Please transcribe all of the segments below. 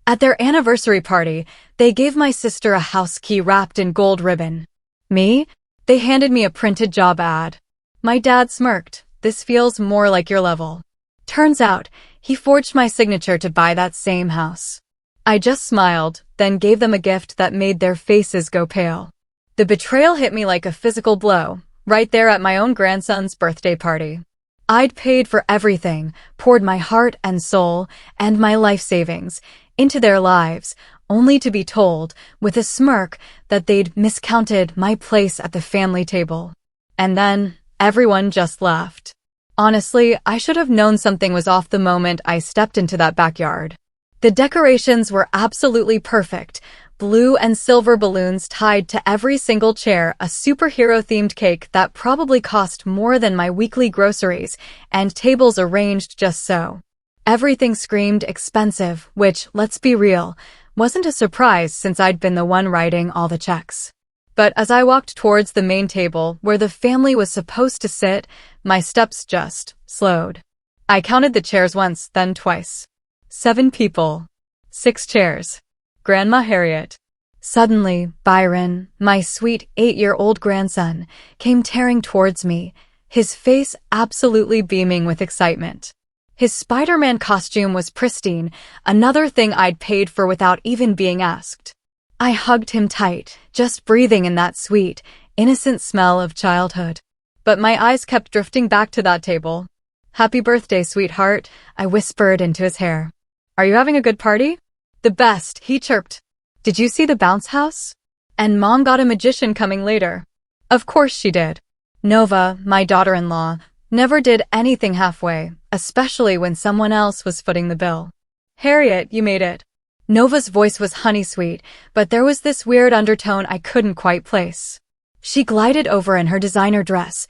At their anniversary party, they gave my sister a house key wrapped in gold ribbon. Me? They handed me a printed job ad. My dad smirked. This feels more like your level. Turns out, he forged my signature to buy that same house. I just smiled, then gave them a gift that made their faces go pale. The betrayal hit me like a physical blow, right there at my own grandson's birthday party. I'd paid for everything, poured my heart and soul, and my life savings, into their lives, only to be told, with a smirk, that they'd miscounted my place at the family table. And then, everyone just laughed. Honestly, I should have known something was off the moment I stepped into that backyard. The decorations were absolutely perfect. Blue and silver balloons tied to every single chair, a superhero-themed cake that probably cost more than my weekly groceries, and tables arranged just so. Everything screamed expensive, which, let's be real, wasn't a surprise since I'd been the one writing all the checks. But as I walked towards the main table where the family was supposed to sit, my steps just slowed. I counted the chairs once, then twice. 7 people. 6 chairs. Grandma Harriet. Suddenly, Byron, my sweet 8-year-old grandson, came tearing towards me, his face absolutely beaming with excitement. His Spider-Man costume was pristine, another thing I'd paid for without even being asked. I hugged him tight, just breathing in that sweet, innocent smell of childhood. But my eyes kept drifting back to that table. "Happy birthday, sweetheart," I whispered into his hair. "Are you having a good party?" "The best," he chirped. "Did you see the bounce house?" "And Mom got a magician coming later." Of course she did. Nova, my daughter-in-law, never did anything halfway, especially when someone else was footing the bill. "Harriet, you made it." Nova's voice was honey-sweet, but there was this weird undertone I couldn't quite place. She glided over in her designer dress,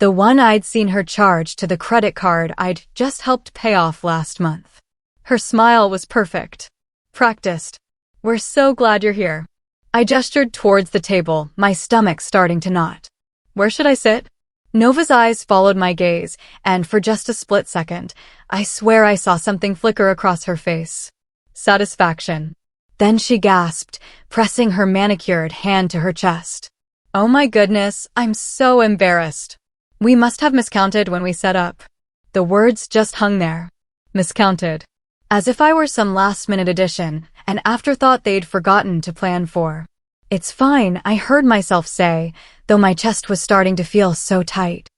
the one I'd seen her charge to the credit card I'd just helped pay off last month. Her smile was perfect. "Practiced. We're so glad you're here." I gestured towards the table, my stomach starting to knot. "Where should I sit?" Nova's eyes followed my gaze, and for just a split second, I swear I saw something flicker across her face. Satisfaction. Then she gasped, pressing her manicured hand to her chest. "Oh my goodness, I'm so embarrassed. We must have miscounted when we set up." The words just hung there. Miscounted. As if I were some last-minute addition, an afterthought they'd forgotten to plan for. "It's fine," I heard myself say, though my chest was starting to feel so tight.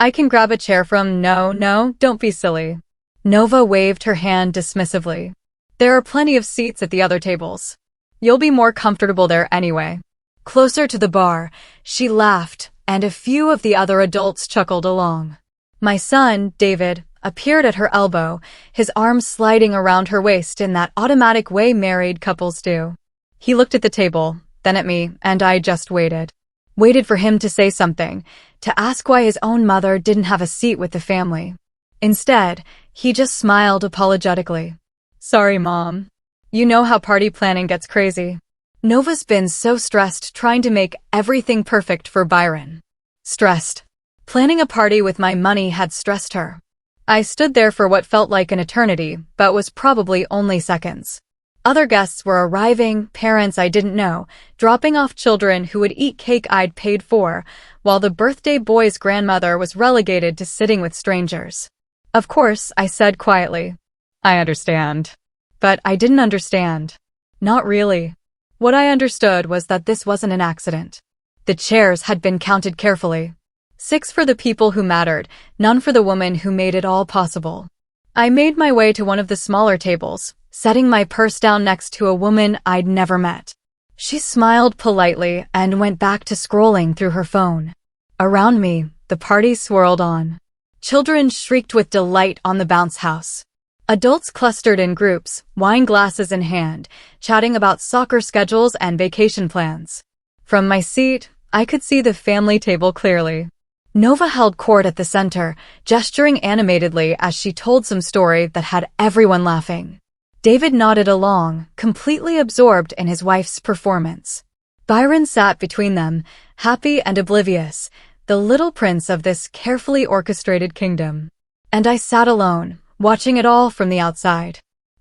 "I can grab a chair from—" No, don't be silly." Nova waved her hand dismissively. "There are plenty of seats at the other tables. You'll be more comfortable there anyway." Closer to the bar, she laughed, and a few of the other adults chuckled along. My son, David, appeared at her elbow, his arms sliding around her waist in that automatic way married couples do. He looked at the table, then at me, and I just waited. Waited for him to say something, to ask why his own mother didn't have a seat with the family. Instead, he just smiled apologetically. "Sorry, Mom. You know how party planning gets crazy." Nova's been so stressed trying to make everything perfect for Byron. Stressed. Planning a party with my money had stressed her. I stood there for what felt like an eternity, but was probably only seconds. Other guests were arriving, parents I didn't know, dropping off children who would eat cake I'd paid for, while the birthday boy's grandmother was relegated to sitting with strangers. Of course, I said quietly, "I understand." But I didn't understand. Not really. What I understood was that this wasn't an accident. The chairs had been counted carefully. 6 for the people who mattered, none for the woman who made it all possible. I made my way to one of the smaller tables, setting my purse down next to a woman I'd never met. She smiled politely and went back to scrolling through her phone. Around me, the party swirled on. Children shrieked with delight on the bounce house. Adults clustered in groups, wine glasses in hand, chatting about soccer schedules and vacation plans. From my seat, I could see the family table clearly. Nova held court at the center, gesturing animatedly as she told some story that had everyone laughing. David nodded along, completely absorbed in his wife's performance. Byron sat between them, happy and oblivious, the little prince of this carefully orchestrated kingdom. And I sat alone, watching it all from the outside.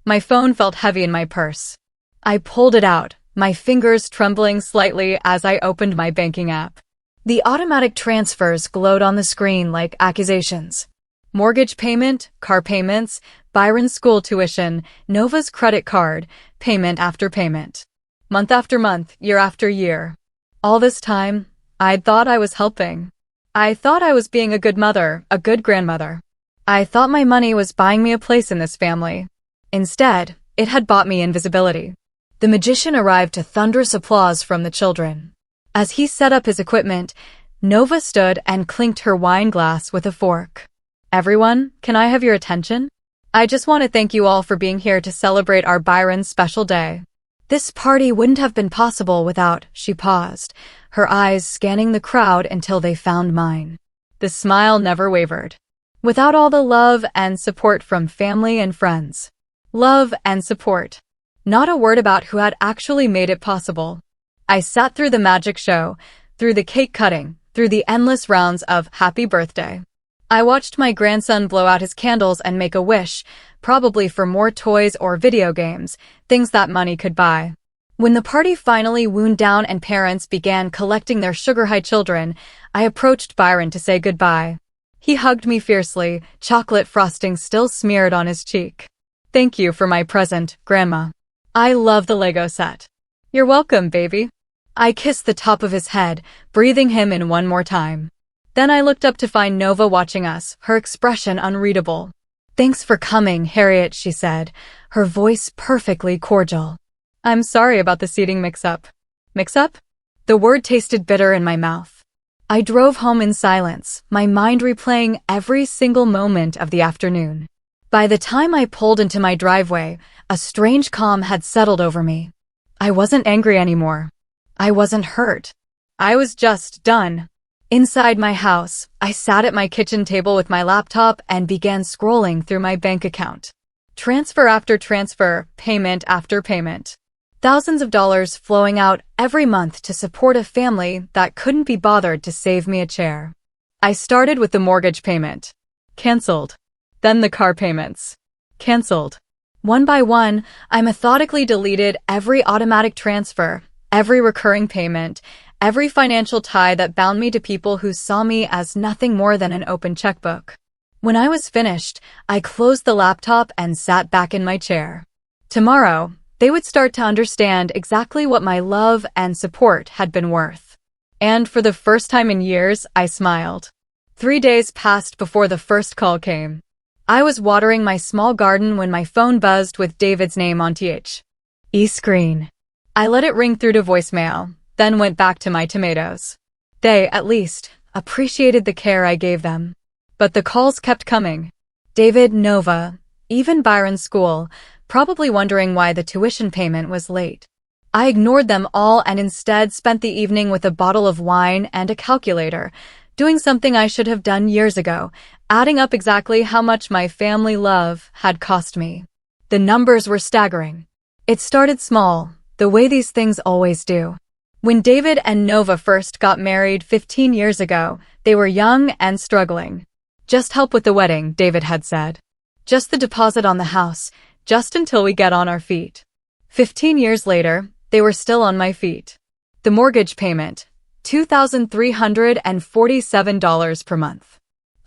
My phone felt heavy in my purse. I pulled it out, my fingers trembling slightly as I opened my banking app. The automatic transfers glowed on the screen like accusations. Mortgage payment, car payments, Byron's school tuition, Nova's credit card, payment after payment. Month after month, year after year. All this time, I'd thought I was helping. I thought I was being a good mother, a good grandmother. I thought my money was buying me a place in this family. Instead, it had bought me invisibility. The magician arrived to thunderous applause from the children. As he set up his equipment, Nova stood and clinked her wine glass with a fork. Everyone, can I have your attention? I just want to thank you all for being here to celebrate our Byron's special day. This party wouldn't have been possible without, she paused, her eyes scanning the crowd until they found mine. The smile never wavered. Without all the love and support from family and friends. Love and support. Not a word about who had actually made it possible. I sat through the magic show, through the cake cutting, through the endless rounds of happy birthday. I watched my grandson blow out his candles and make a wish, probably for more toys or video games, things that money could buy. When the party finally wound down and parents began collecting their sugar-high children, I approached Byron to say goodbye. He hugged me fiercely, chocolate frosting still smeared on his cheek. Thank you for my present, Grandma. I love the Lego set. You're welcome, baby. I kissed the top of his head, breathing him in one more time. Then I looked up to find Nova watching us, her expression unreadable. Thanks for coming, Harriet, she said, her voice perfectly cordial. I'm sorry about the seating mix-up. Mix-up? The word tasted bitter in my mouth. I drove home in silence, my mind replaying every single moment of the afternoon. By the time I pulled into my driveway, a strange calm had settled over me. I wasn't angry anymore. I wasn't hurt. I was just done. Inside my house, I sat at my kitchen table with my laptop and began scrolling through my bank account. Transfer after transfer, payment after payment. Thousands of dollars flowing out every month to support a family that couldn't be bothered to save me a chair. I started with the mortgage payment. Cancelled. Then the car payments. Cancelled. One by one, I methodically deleted every automatic transfer, every recurring payment, every financial tie that bound me to people who saw me as nothing more than an open checkbook. When I was finished, I closed the laptop and sat back in my chair. Tomorrow, they would start to understand exactly what my love and support had been worth. And for the first time in years, I smiled. 3 days passed before the first call came. I was watering my small garden when my phone buzzed with David's name on screen. I let it ring through to voicemail, then went back to my tomatoes. They, at least, appreciated the care I gave them. But the calls kept coming. David, Nova, even Byron's school, probably wondering why the tuition payment was late. I ignored them all and instead spent the evening with a bottle of wine and a calculator, doing something I should have done years ago, adding up exactly how much my family love had cost me. The numbers were staggering. It started small, the way these things always do. When David and Nova first got married 15 years ago, they were young and struggling. Just help with the wedding, David had said. Just the deposit on the house, just until we get on our feet. 15 years later, they were still on my feet. The mortgage payment, $2,347 per month.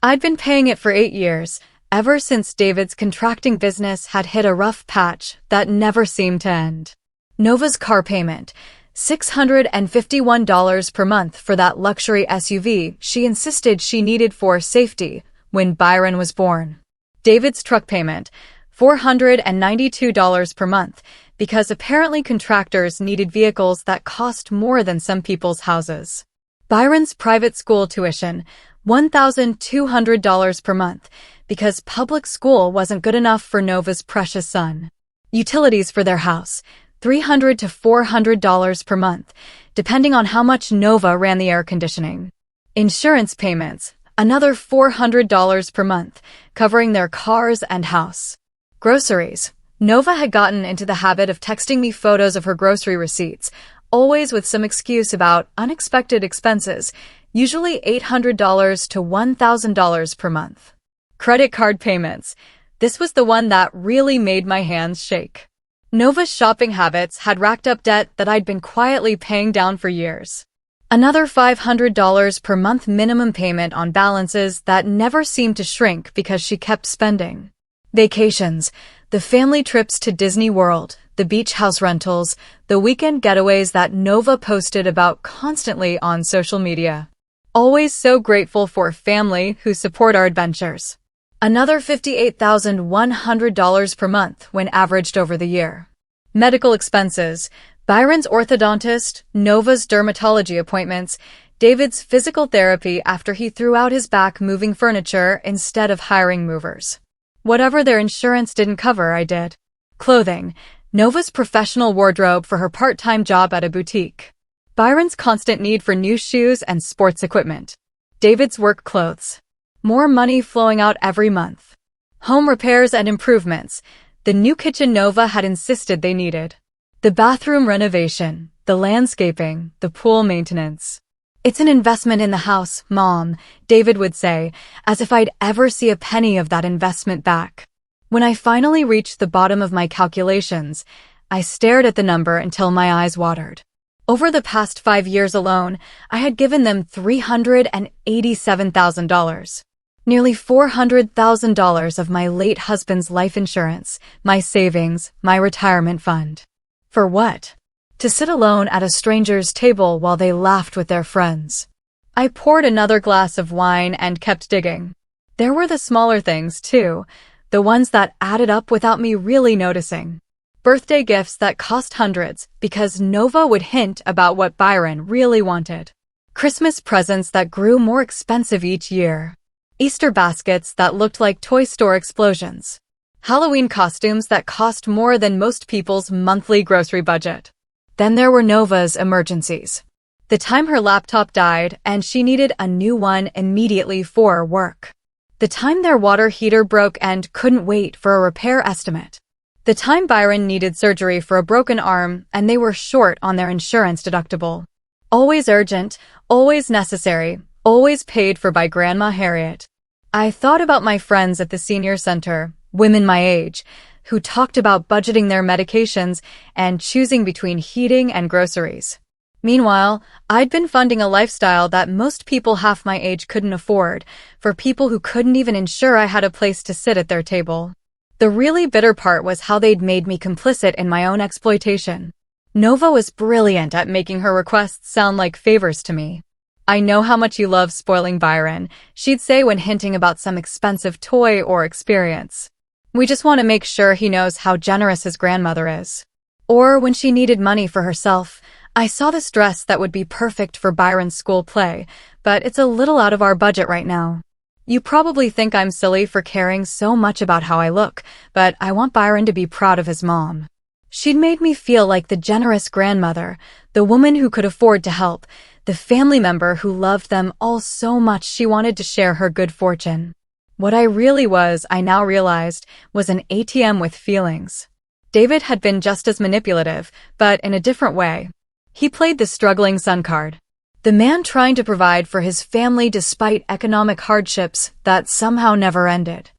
I'd been paying it for 8 years, ever since David's contracting business had hit a rough patch that never seemed to end. Nova's car payment, $651 per month for that luxury SUV she insisted she needed for safety when Byron was born. David's truck payment, $492 per month, because apparently contractors needed vehicles that cost more than some people's houses. Byron's private school tuition, $1,200 per month, because public school wasn't good enough for Nova's precious son. Utilities for their house, $300 to $400 per month, depending on how much Nova ran the air conditioning. Insurance payments, another $400 per month, covering their cars and house. Groceries. Nova had gotten into the habit of texting me photos of her grocery receipts, always with some excuse about unexpected expenses, usually $800 to $1,000 per month. Credit card payments, This was the one that really made my hands shake. Nova's shopping habits had racked up debt that I'd been quietly paying down for years. Another $500 per month minimum payment on balances that never seemed to shrink because she kept spending. Vacations, the family trips to Disney World, the beach house rentals, the weekend getaways that Nova posted about constantly on social media. Always so grateful for family who support our adventures. Another $58,100 per month when averaged over the year. Medical expenses, Byron's orthodontist, Nova's dermatology appointments, David's physical therapy after he threw out his back moving furniture instead of hiring movers. Whatever their insurance didn't cover, I did. Clothing, Nova's professional wardrobe for her part-time job at a boutique. Byron's constant need for new shoes and sports equipment. David's work clothes. More money flowing out every month. Home repairs and improvements. The new kitchen Nova had insisted they needed. The bathroom renovation, the landscaping, the pool maintenance. It's an investment in the house, Mom, David would say, as if I'd ever see a penny of that investment back. When I finally reached the bottom of my calculations, I stared at the number until my eyes watered. Over the past 5 years alone, I had given them $387,000. Nearly $400,000 of my late husband's life insurance, my savings, my retirement fund. For what? To sit alone at a stranger's table while they laughed with their friends. I poured another glass of wine and kept digging. There were the smaller things, too, the ones that added up without me really noticing. Birthday gifts that cost hundreds because Nova would hint about what Byron really wanted. Christmas presents that grew more expensive each year. Easter baskets that looked like toy store explosions. Halloween costumes that cost more than most people's monthly grocery budget. Then there were Nova's emergencies. The time her laptop died and she needed a new one immediately for work. The time their water heater broke and couldn't wait for a repair estimate. The time Byron needed surgery for a broken arm and they were short on their insurance deductible. Always urgent, always necessary, always paid for by Grandma Harriet. I thought about my friends at the senior center, women my age, who talked about budgeting their medications and choosing between heating and groceries. Meanwhile, I'd been funding a lifestyle that most people half my age couldn't afford, for people who couldn't even ensure I had a place to sit at their table. The really bitter part was how they'd made me complicit in my own exploitation. Nova was brilliant at making her requests sound like favors to me. "I know how much you love spoiling Byron," she'd say when hinting about some expensive toy or experience. "We just want to make sure he knows how generous his grandmother is." Or when she needed money for herself, "I saw this dress that would be perfect for Byron's school play, but it's a little out of our budget right now. You probably think I'm silly for caring so much about how I look, but I want Byron to be proud of his mom." She'd made me feel like the generous grandmother, the woman who could afford to help, the family member who loved them all so much she wanted to share her good fortune. What I really was, I now realized, was an ATM with feelings. David had been just as manipulative, but in a different way. He played the struggling son card. The man trying to provide for his family despite economic hardships that somehow never ended.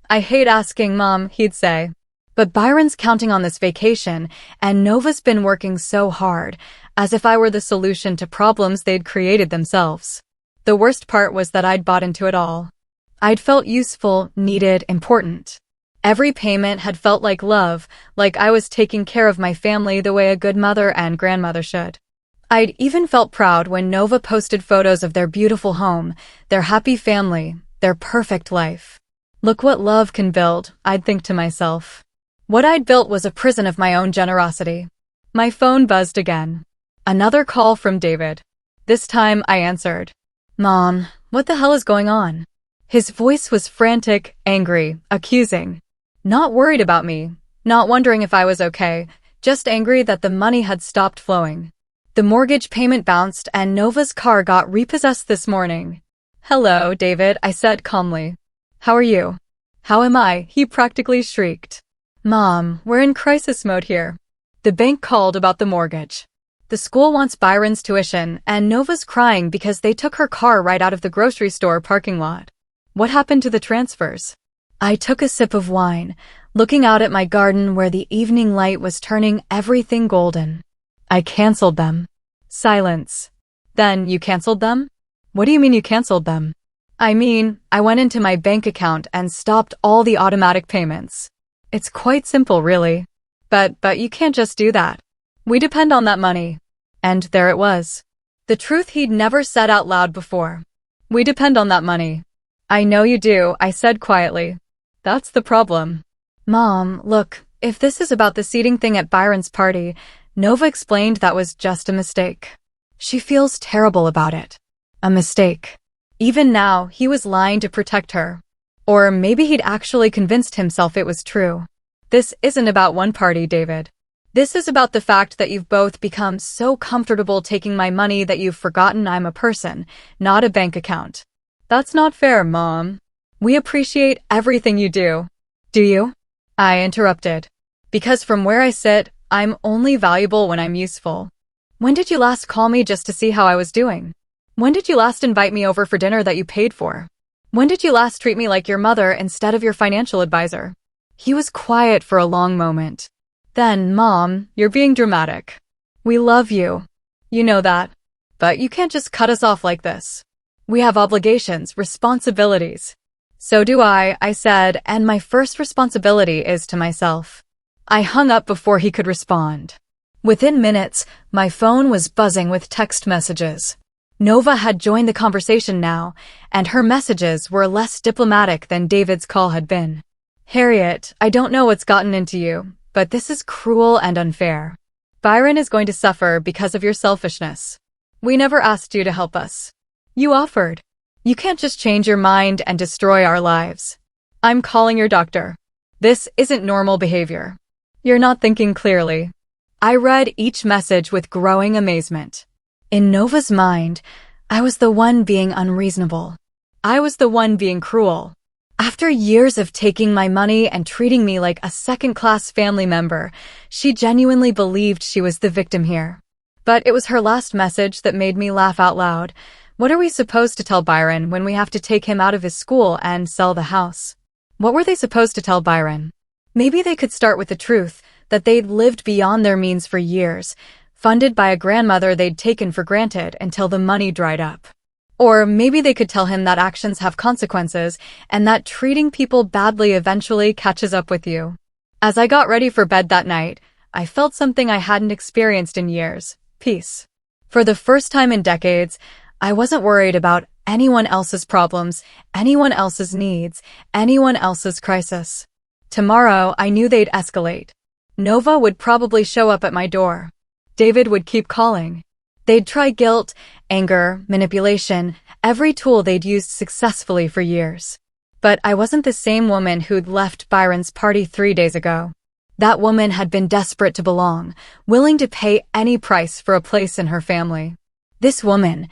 "I hate asking, Mom," he'd say. "But Byron's counting on this vacation, and Nova's been working so hard, as if I were the solution to problems they'd created themselves." The worst part was that I'd bought into it all. I'd felt useful, needed, important. Every payment had felt like love, like I was taking care of my family the way a good mother and grandmother should. I'd even felt proud when Nova posted photos of their beautiful home, their happy family, their perfect life. Look what love can build, I'd think to myself. What I'd built was a prison of my own generosity. My phone buzzed again. Another call from David. This time I answered. "Mom, what the hell is going on?" His voice was frantic, angry, accusing. Not worried about me, not wondering if I was okay, just angry that the money had stopped flowing. The mortgage payment bounced and Nova's car got repossessed this morning. "Hello, David," I said calmly. "How are you?" "How am I?" he practically shrieked. "Mom, we're in crisis mode here." The bank called about the mortgage. The school wants Byron's tuition, and Nova's crying because they took her car right out of the grocery store parking lot. What happened to the transfers? I took a sip of wine, looking out at my garden where the evening light was turning everything golden. I canceled them. Silence. Then, you canceled them? What do you mean you canceled them? I mean, I went into my bank account and stopped all the automatic payments. It's quite simple, really. But you can't just do that. We depend on that money. And there it was. The truth he'd never said out loud before. We depend on that money. I know you do, I said quietly. That's the problem. Mom, look, if this is about the seating thing at Byron's party, Nova explained that was just a mistake. She feels terrible about it. A mistake. Even now, he was lying to protect her. Or maybe he'd actually convinced himself it was true. This isn't about one party, David. This is about the fact that you've both become so comfortable taking my money that you've forgotten I'm a person, not a bank account. That's not fair, Mom. We appreciate everything you do. Do you? I interrupted. Because from where I sit, I'm only valuable when I'm useful. When did you last call me just to see how I was doing? When did you last invite me over for dinner that you paid for? When did you last treat me like your mother instead of your financial advisor? He was quiet for a long moment. Then, Mom, you're being dramatic. We love you. You know that. But you can't just cut us off like this. We have obligations, responsibilities. So do I said, and my first responsibility is to myself. I hung up before he could respond. Within minutes, my phone was buzzing with text messages. Nova had joined the conversation now, and her messages were less diplomatic than David's call had been. Harriet, I don't know what's gotten into you, but this is cruel and unfair. Byron is going to suffer because of your selfishness. We never asked you to help us. You offered. You can't just change your mind and destroy our lives. I'm calling your doctor. This isn't normal behavior. You're not thinking clearly. I read each message with growing amazement. In Nova's mind, I was the one being unreasonable. I was the one being cruel. After years of taking my money and treating me like a second-class family member, she genuinely believed she was the victim here. But it was her last message that made me laugh out loud. What are we supposed to tell Byron when we have to take him out of his school and sell the house? What were they supposed to tell Byron? Maybe they could start with the truth that they'd lived beyond their means for years, funded by a grandmother they'd taken for granted until the money dried up. Or maybe they could tell him that actions have consequences and that treating people badly eventually catches up with you. As I got ready for bed that night, I felt something I hadn't experienced in years: peace. For the first time in decades, I wasn't worried about anyone else's problems, anyone else's needs, anyone else's crisis. Tomorrow, I knew they'd escalate. Nova would probably show up at my door. David would keep calling. They'd try guilt, anger, manipulation, every tool they'd used successfully for years. But I wasn't the same woman who'd left Byron's party 3 days ago. That woman had been desperate to belong, willing to pay any price for a place in her family. This woman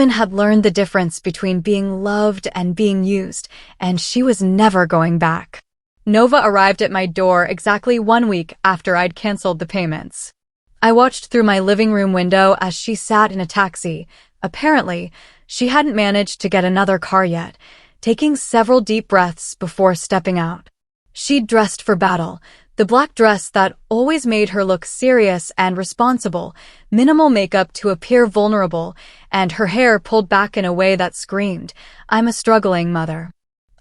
had learned the difference between being loved and being used, and she was never going back. Nova arrived at my door exactly 1 week after I'd canceled the payments. I watched through my living room window as she sat in a taxi. Apparently, she hadn't managed to get another car yet, taking several deep breaths before stepping out. She'd dressed for battle, the black dress that always made her look serious and responsible, minimal makeup to appear vulnerable, and her hair pulled back in a way that screamed, "I'm a struggling mother."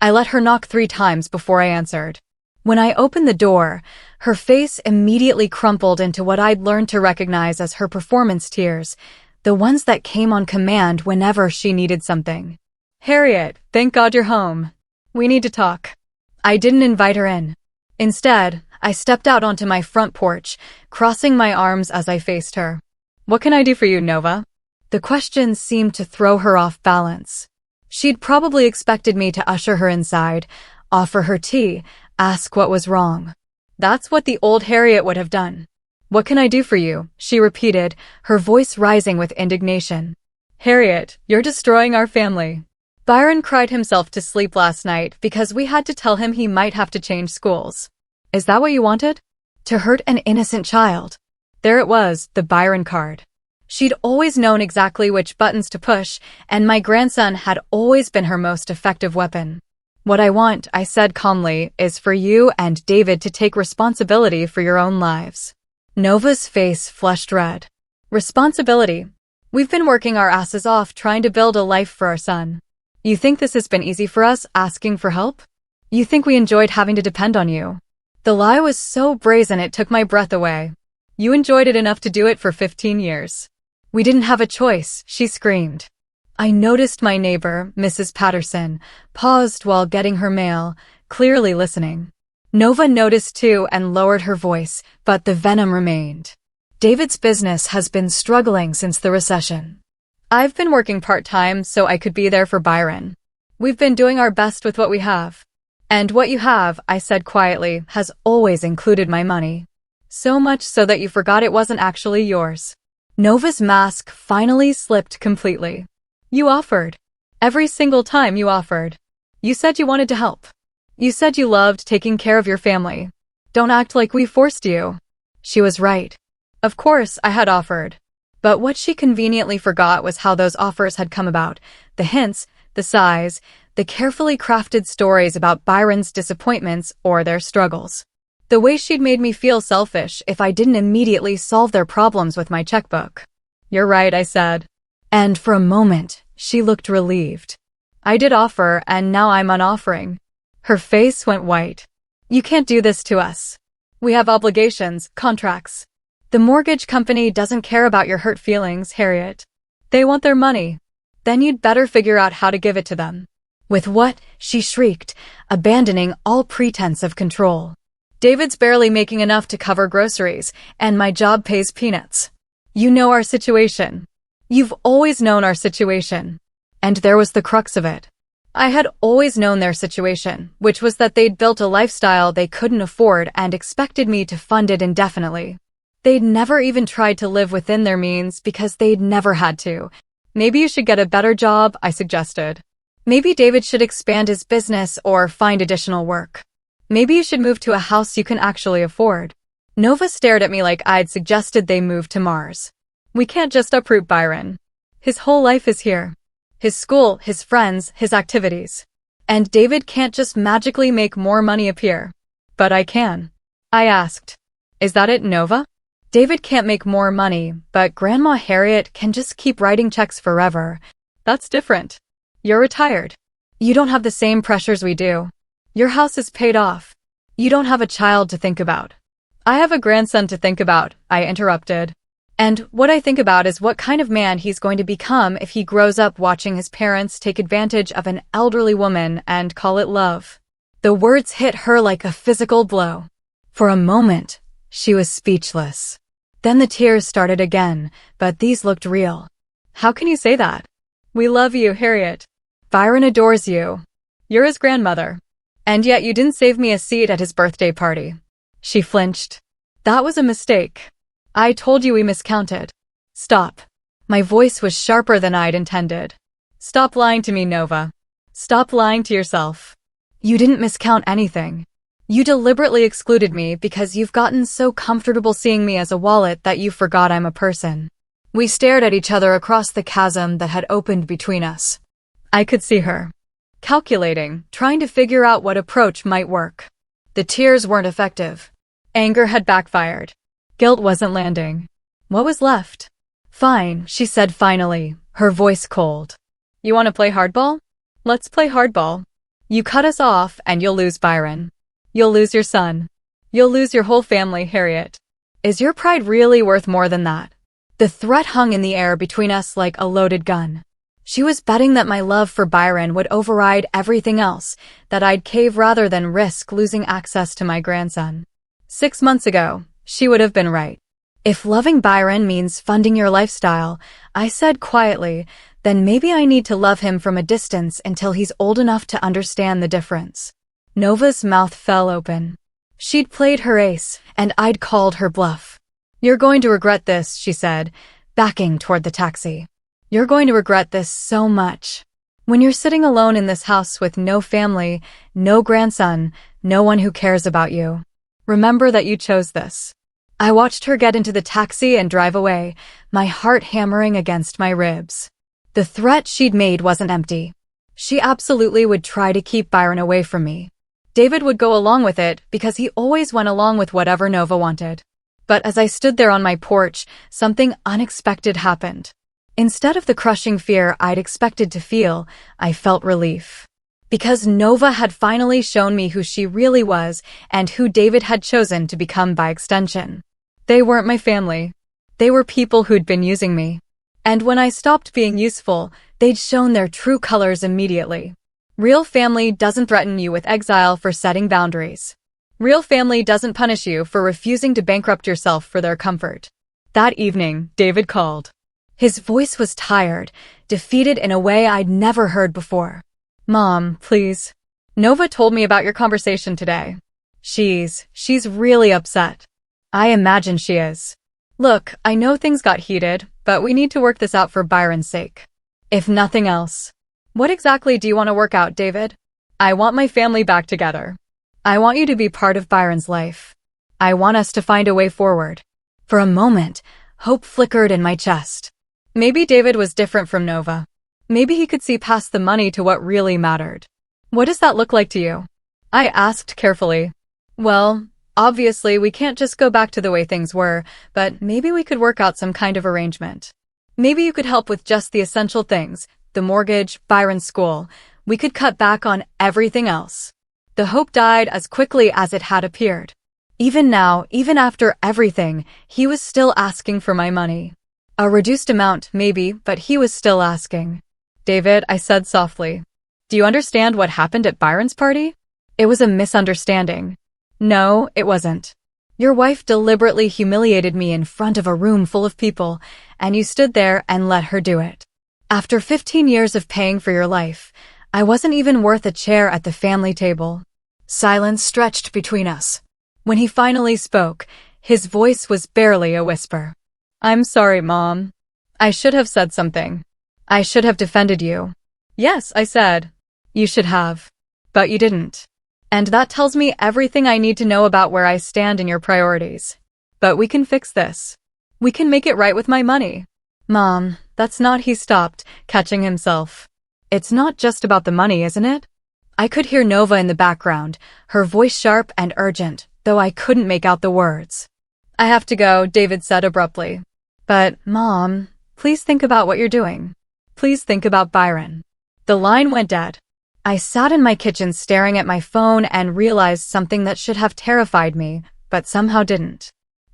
I let her knock 3 times before I answered. When I opened the door, her face immediately crumpled into what I'd learned to recognize as her performance tears, the ones that came on command whenever she needed something. "Harriet, thank God you're home. We need to talk." I didn't invite her in. Instead, I stepped out onto my front porch, crossing my arms as I faced her. "What can I do for you, Nova?" The question seemed to throw her off balance. She'd probably expected me to usher her inside, offer her tea, ask what was wrong. That's what the old Harriet would have done. "What can I do for you?" she repeated, her voice rising with indignation. "Harriet, you're destroying our family. Byron cried himself to sleep last night because we had to tell him he might have to change schools. Is that what you wanted? To hurt an innocent child?" There it was, the Byron card. She'd always known exactly which buttons to push, and my grandson had always been her most effective weapon. What I want, I said calmly, is for you and David to take responsibility for your own lives. Nova's face flushed red. Responsibility. We've been working our asses off trying to build a life for our son. You think this has been easy for us, asking for help? You think we enjoyed having to depend on you? The lie was so brazen it took my breath away. You enjoyed it enough to do it for 15 years. We didn't have a choice, she screamed. I noticed my neighbor, Mrs. Patterson, paused while getting her mail, clearly listening. Nova noticed too and lowered her voice, but the venom remained. David's business has been struggling since the recession. I've been working part-time so I could be there for Byron. We've been doing our best with what we have. And what you have, I said quietly, has always included my money. So much so that you forgot it wasn't actually yours. Nova's mask finally slipped completely. You offered. Every single time you offered. You said you wanted to help. You said you loved taking care of your family. Don't act like we forced you. She was right. Of course, I had offered. But what she conveniently forgot was how those offers had come about. The hints, the sighs, the carefully crafted stories about Byron's disappointments or their struggles. The way she'd made me feel selfish if I didn't immediately solve their problems with my checkbook. You're right, I said. And for a moment, she looked relieved. I did offer, and now I'm unoffering. Her face went white. You can't do this to us. We have obligations, contracts. The mortgage company doesn't care about your hurt feelings, Harriet. They want their money. Then you'd better figure out how to give it to them. With what? She shrieked, abandoning all pretense of control. David's barely making enough to cover groceries, and my job pays peanuts. You know our situation. You've always known our situation. And there was the crux of it. I had always known their situation, which was that they'd built a lifestyle they couldn't afford and expected me to fund it indefinitely. They'd never even tried to live within their means because they'd never had to. Maybe you should get a better job, I suggested. Maybe David should expand his business or find additional work. Maybe you should move to a house you can actually afford. Nova stared at me like I'd suggested they move to Mars. We can't just uproot Byron. His whole life is here. His school, his friends, his activities. And David can't just magically make more money appear. But I can. I asked. Is that it, Nova? David can't make more money, but Grandma Harriet can just keep writing checks forever. That's different. You're retired. You don't have the same pressures we do. Your house is paid off. You don't have a child to think about. I have a grandson to think about, I interrupted. And what I think about is what kind of man he's going to become if he grows up watching his parents take advantage of an elderly woman and call it love. The words hit her like a physical blow. For a moment, she was speechless. Then the tears started again, but these looked real. How can you say that? We love you, Harriet. Byron adores you. You're his grandmother. And yet you didn't save me a seat at his birthday party. She flinched. That was a mistake. I told you we miscounted. Stop. My voice was sharper than I'd intended. Stop lying to me, Nova. Stop lying to yourself. You didn't miscount anything. You deliberately excluded me because you've gotten so comfortable seeing me as a wallet that you forgot I'm a person. We stared at each other across the chasm that had opened between us. I could see her. Calculating, trying to figure out what approach might work. The tears weren't effective. Anger had backfired. Guilt wasn't landing. What was left? Fine, she said finally, her voice cold. You want to play hardball? Let's play hardball. You cut us off and you'll lose Byron. You'll lose your son. You'll lose your whole family, Harriet. Is your pride really worth more than that? The threat hung in the air between us like a loaded gun. She was betting that my love for Byron would override everything else, that I'd cave rather than risk losing access to my grandson. 6 months ago, she would have been right. If loving Byron means funding your lifestyle, I said quietly, then maybe I need to love him from a distance until he's old enough to understand the difference. Nova's mouth fell open. She'd played her ace, and I'd called her bluff. You're going to regret this, she said, backing toward the taxi. You're going to regret this so much. When you're sitting alone in this house with no family, no grandson, no one who cares about you. Remember that you chose this. I watched her get into the taxi and drive away, my heart hammering against my ribs. The threat she'd made wasn't empty. She absolutely would try to keep Byron away from me. David would go along with it because he always went along with whatever Nova wanted. But as I stood there on my porch, something unexpected happened. Instead of the crushing fear I'd expected to feel, I felt relief. Because Nova had finally shown me who she really was and who David had chosen to become by extension. They weren't my family. They were people who'd been using me. And when I stopped being useful, they'd shown their true colors immediately. Real family doesn't threaten you with exile for setting boundaries. Real family doesn't punish you for refusing to bankrupt yourself for their comfort. That evening, David called. His voice was tired, defeated in a way I'd never heard before. Mom, please. Nova told me about your conversation today. She's really upset. I imagine she is. Look, I know things got heated, but we need to work this out for Byron's sake. If nothing else. What exactly do you want to work out, David? I want my family back together. I want you to be part of Byron's life. I want us to find a way forward. For a moment, hope flickered in my chest. Maybe David was different from Nova. Maybe he could see past the money to what really mattered. What does that look like to you? I asked carefully. Well, obviously we can't just go back to the way things were, but maybe we could work out some kind of arrangement. Maybe you could help with just the essential things, the mortgage, Byron's school. We could cut back on everything else. The hope died as quickly as it had appeared. Even now, even after everything, he was still asking for my money. A reduced amount, maybe, but he was still asking. David, I said softly. Do you understand what happened at Byron's party? It was a misunderstanding. No, it wasn't. Your wife deliberately humiliated me in front of a room full of people, and you stood there and let her do it. After 15 years of paying for your life, I wasn't even worth a chair at the family table. Silence stretched between us. When he finally spoke, his voice was barely a whisper. I'm sorry, Mom. I should have said something. I should have defended you. Yes, I said. You should have. But you didn't. And that tells me everything I need to know about where I stand in your priorities. But we can fix this. We can make it right with my money. Mom, that's not. He stopped, catching himself. It's not just about the money, isn't it? I could hear Nova in the background, her voice sharp and urgent, though I couldn't make out the words. I have to go, David said abruptly. But, Mom, please think about what you're doing. Please think about Byron. The line went dead. I sat in my kitchen staring at my phone and realized something that should have terrified me, but somehow didn't.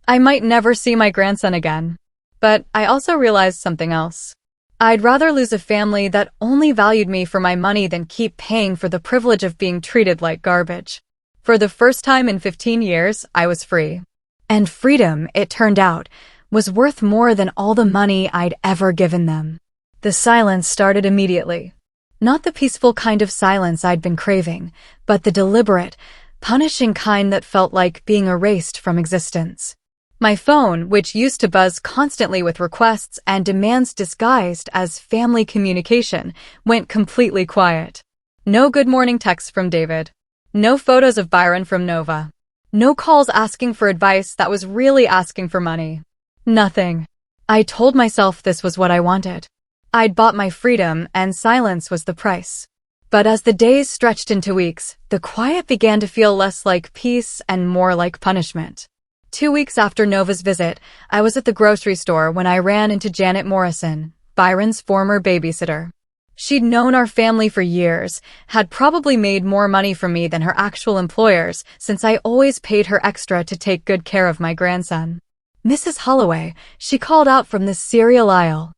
I might never see my grandson again. But I also realized something else. I'd rather lose a family that only valued me for my money than keep paying for the privilege of being treated like garbage. For the first time in 15 years, I was free. And freedom, it turned out, was worth more than all the money I'd ever given them. The silence started immediately. Not the peaceful kind of silence I'd been craving, but the deliberate, punishing kind that felt like being erased from existence. My phone, which used to buzz constantly with requests and demands disguised as family communication, went completely quiet. No good morning texts from David. No photos of Byron from Nova. No calls asking for advice that was really asking for money. Nothing. I told myself this was what I wanted. I'd bought my freedom, and silence was the price. But as the days stretched into weeks, the quiet began to feel less like peace and more like punishment. 2 weeks after Nova's visit, I was at the grocery store when I ran into Janet Morrison, Byron's former babysitter. She'd known our family for years, had probably made more money from me than her actual employers, since I always paid her extra to take good care of my grandson. Mrs. Holloway, she called out from the cereal aisle.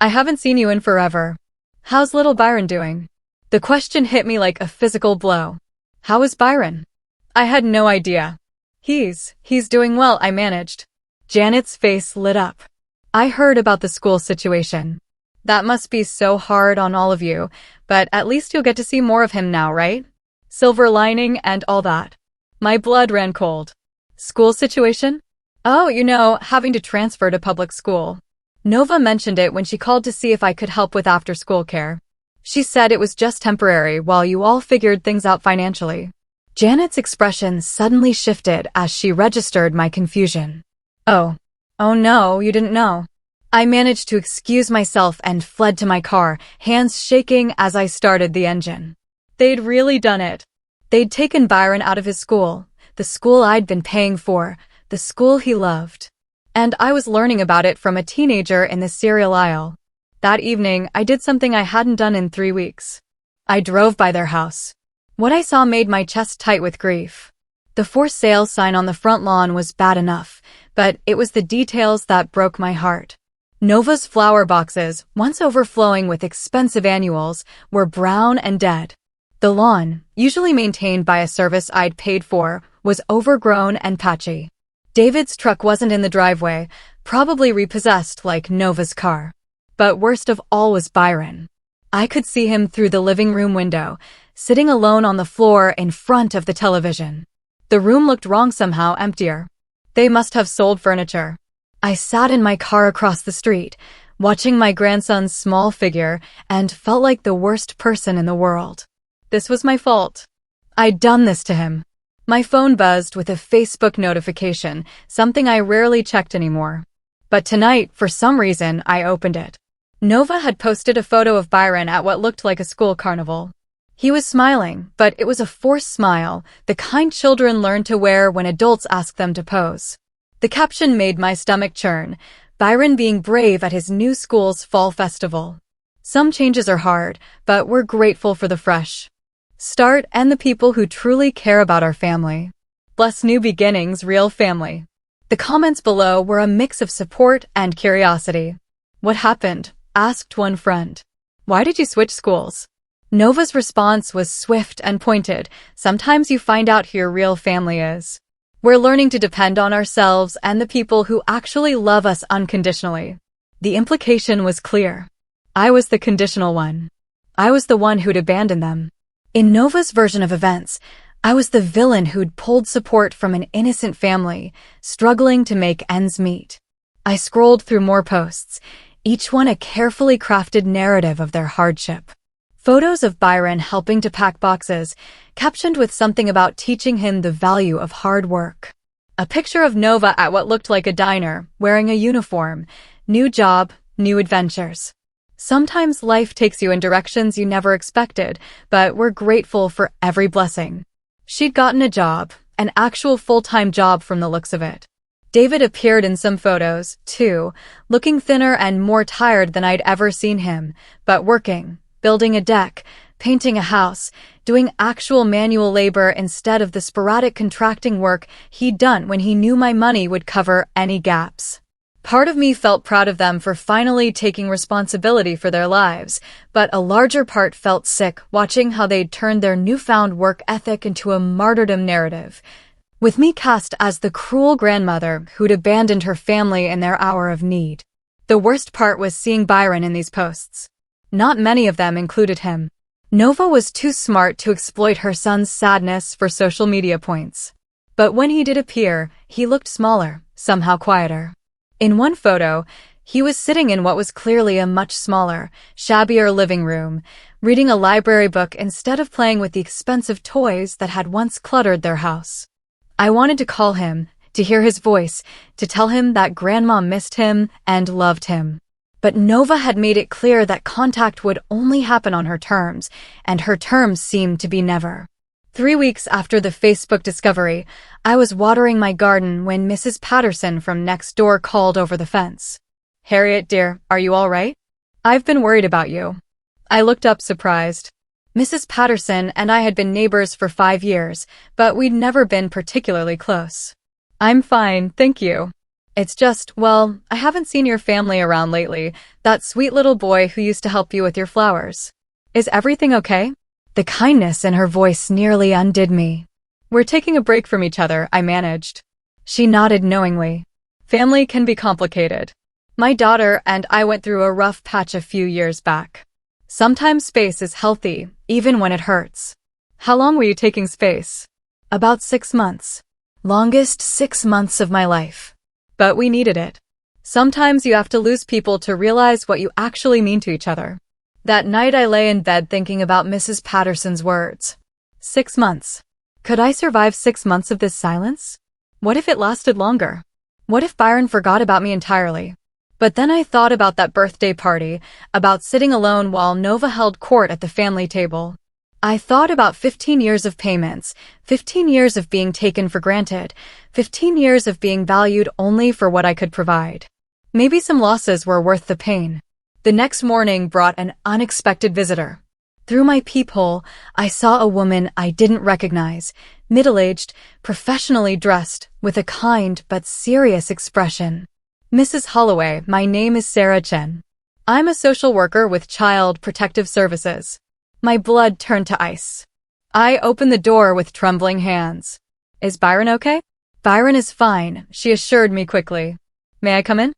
I haven't seen you in forever. How's little Byron doing? The question hit me like a physical blow. How is Byron? I had no idea. He's doing well, I managed. Janet's face lit up. I heard about the school situation. That must be so hard on all of you, but at least you'll get to see more of him now, right? Silver lining and all that. My blood ran cold. School situation? Oh, having to transfer to public school. Nova mentioned it when she called to see if I could help with after-school care. She said it was just temporary while you all figured things out financially. Janet's expression suddenly shifted as she registered my confusion. Oh no, you didn't know. I managed to excuse myself and fled to my car, hands shaking as I started the engine. They'd really done it. They'd taken Byron out of his school, the school I'd been paying for, the school he loved. And I was learning about it from a teenager in the cereal aisle. That evening, I did something I hadn't done in 3 weeks. I drove by their house. What I saw made my chest tight with grief. The for sale sign on the front lawn was bad enough, but it was the details that broke my heart. Nova's flower boxes, once overflowing with expensive annuals, were brown and dead. The lawn, usually maintained by a service I'd paid for, was overgrown and patchy. David's truck wasn't in the driveway, probably repossessed like Nova's car. But worst of all was Byron. I could see him through the living room window, sitting alone on the floor in front of the television. The room looked wrong somehow, emptier. They must have sold furniture. I sat in my car across the street, watching my grandson's small figure, and felt like the worst person in the world. This was my fault. I'd done this to him. My phone buzzed with a Facebook notification, something I rarely checked anymore. But tonight, for some reason, I opened it. Nova had posted a photo of Byron at what looked like a school carnival. He was smiling, but it was a forced smile, the kind children learn to wear when adults ask them to pose. The caption made my stomach churn, Byron being brave at his new school's fall festival. Some changes are hard, but we're grateful for the fresh start and the people who truly care about our family. Bless new beginnings, real family. The comments below were a mix of support and curiosity. What happened? Asked one friend. Why did you switch schools? Nova's response was swift and pointed. Sometimes you find out who your real family is. We're learning to depend on ourselves and the people who actually love us unconditionally. The implication was clear. I was the conditional one. I was the one who'd abandoned them. In Nova's version of events, I was the villain who'd pulled support from an innocent family, struggling to make ends meet. I scrolled through more posts, each one a carefully crafted narrative of their hardship. Photos of Byron helping to pack boxes, captioned with something about teaching him the value of hard work. A picture of Nova at what looked like a diner, wearing a uniform. New job, new adventures. Sometimes life takes you in directions you never expected, but we're grateful for every blessing. She'd gotten a job, an actual full-time job from the looks of it. David appeared in some photos, too, looking thinner and more tired than I'd ever seen him, but working. Building a deck, painting a house, doing actual manual labor instead of the sporadic contracting work he'd done when he knew my money would cover any gaps. Part of me felt proud of them for finally taking responsibility for their lives, but a larger part felt sick watching how they'd turned their newfound work ethic into a martyrdom narrative, with me cast as the cruel grandmother who'd abandoned her family in their hour of need. The worst part was seeing Byron in these posts. Not many of them included him. Nova was too smart to exploit her son's sadness for social media points. But when he did appear, he looked smaller, somehow quieter. In one photo, he was sitting in what was clearly a much smaller, shabbier living room, reading a library book instead of playing with the expensive toys that had once cluttered their house. I wanted to call him, to hear his voice, to tell him that Grandma missed him and loved him. But Nova had made it clear that contact would only happen on her terms, and her terms seemed to be never. 3 weeks after the Facebook discovery, I was watering my garden when Mrs. Patterson from next door called over the fence. "Harriet, dear, are you all right? I've been worried about you." I looked up surprised. Mrs. Patterson and I had been neighbors for 5 years, but we'd never been particularly close. "I'm fine, thank you. It's just, well, I haven't seen your family around lately, that sweet little boy who used to help you with your flowers. Is everything okay?" The kindness in her voice nearly undid me. "We're taking a break from each other," I managed. She nodded knowingly. "Family can be complicated. My daughter and I went through a rough patch a few years back. Sometimes space is healthy, even when it hurts." "How long were you taking space?" "About 6 months. Longest 6 months of my life. But we needed it. Sometimes you have to lose people to realize what you actually mean to each other." That night I lay in bed thinking about Mrs. Patterson's words. 6 months. Could I survive 6 months of this silence? What if it lasted longer? What if Byron forgot about me entirely? But then I thought about that birthday party, about sitting alone while Nova held court at the family table. I thought about 15 years of payments, 15 years of being taken for granted, 15 years of being valued only for what I could provide. Maybe some losses were worth the pain. The next morning brought an unexpected visitor. Through my peephole, I saw a woman I didn't recognize, middle-aged, professionally dressed, with a kind but serious expression. Mrs. Holloway, my name is Sarah Chen. I'm a social worker with Child Protective Services. My blood turned to ice. I opened the door with trembling hands. Is Byron okay? Byron is fine, she assured me quickly. May I come in?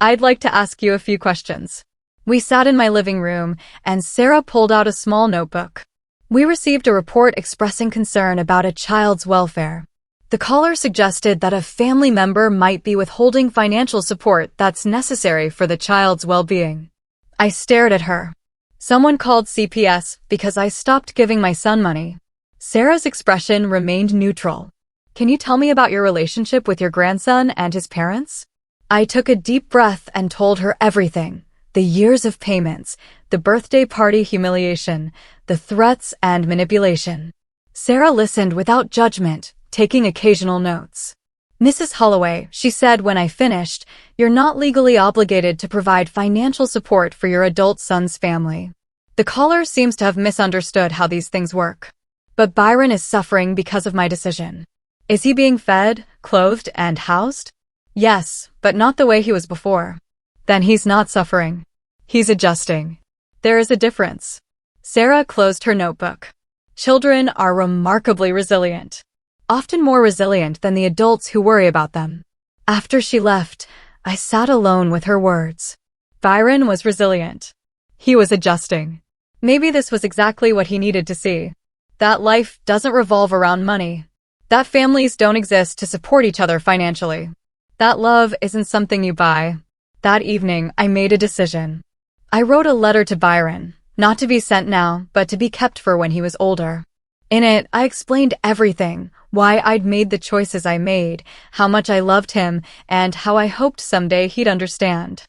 I'd like to ask you a few questions. We sat in my living room, and Sarah pulled out a small notebook. We received a report expressing concern about a child's welfare. The caller suggested that a family member might be withholding financial support that's necessary for the child's well-being. I stared at her. Someone called CPS because I stopped giving my son money. Sarah's expression remained neutral. Can you tell me about your relationship with your grandson and his parents? I took a deep breath and told her everything. The years of payments, the birthday party humiliation, the threats and manipulation. Sarah listened without judgment, taking occasional notes. Mrs. Holloway, she said when I finished, you're not legally obligated to provide financial support for your adult son's family. The caller seems to have misunderstood how these things work. But Byron is suffering because of my decision. Is he being fed, clothed, and housed? Yes, but not the way he was before. Then he's not suffering. He's adjusting. There is a difference. Sarah closed her notebook. Children are remarkably resilient. Often more resilient than the adults who worry about them. After she left, I sat alone with her words. Byron was resilient. He was adjusting. Maybe this was exactly what he needed to see. That life doesn't revolve around money. That families don't exist to support each other financially. That love isn't something you buy. That evening, I made a decision. I wrote a letter to Byron, not to be sent now, but to be kept for when he was older. In it, I explained everything, why I'd made the choices I made, how much I loved him, and how I hoped someday he'd understand.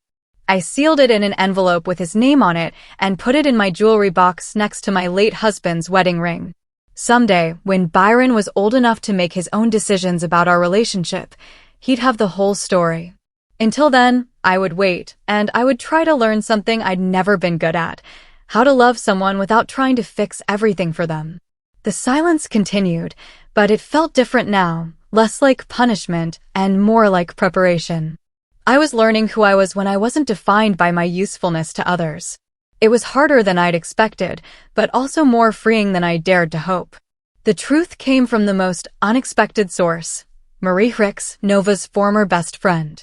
I sealed it in an envelope with his name on it and put it in my jewelry box next to my late husband's wedding ring. Someday, when Byron was old enough to make his own decisions about our relationship, he'd have the whole story. Until then, I would wait, and I would try to learn something I'd never been good at, how to love someone without trying to fix everything for them. The silence continued, but it felt different now, less like punishment and more like preparation. I was learning who I was when I wasn't defined by my usefulness to others. It was harder than I'd expected, but also more freeing than I dared to hope. The truth came from the most unexpected source, Marie Ricks, Nova's former best friend.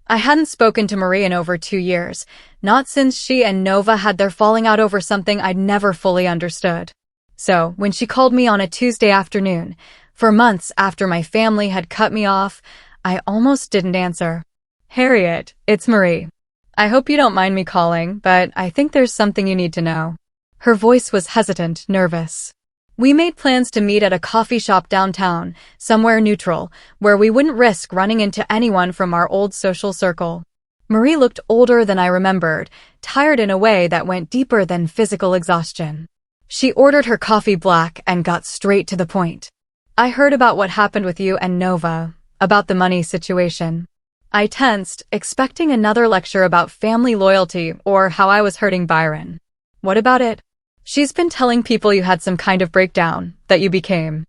I hadn't spoken to Marie in over 2 years, not since she and Nova had their falling out over something I'd never fully understood. So, when she called me on a Tuesday afternoon, for months after my family had cut me off, I almost didn't answer. Harriet, it's Marie. I hope you don't mind me calling, but I think there's something you need to know. Her voice was hesitant, nervous. We made plans to meet at a coffee shop downtown, somewhere neutral, where we wouldn't risk running into anyone from our old social circle. Marie looked older than I remembered, tired in a way that went deeper than physical exhaustion. She ordered her coffee black and got straight to the point. I heard about what happened with you and Nova, about the money situation. I tensed, expecting another lecture about family loyalty or how I was hurting Byron. What about it? She's been telling people you had some kind of breakdown, that you became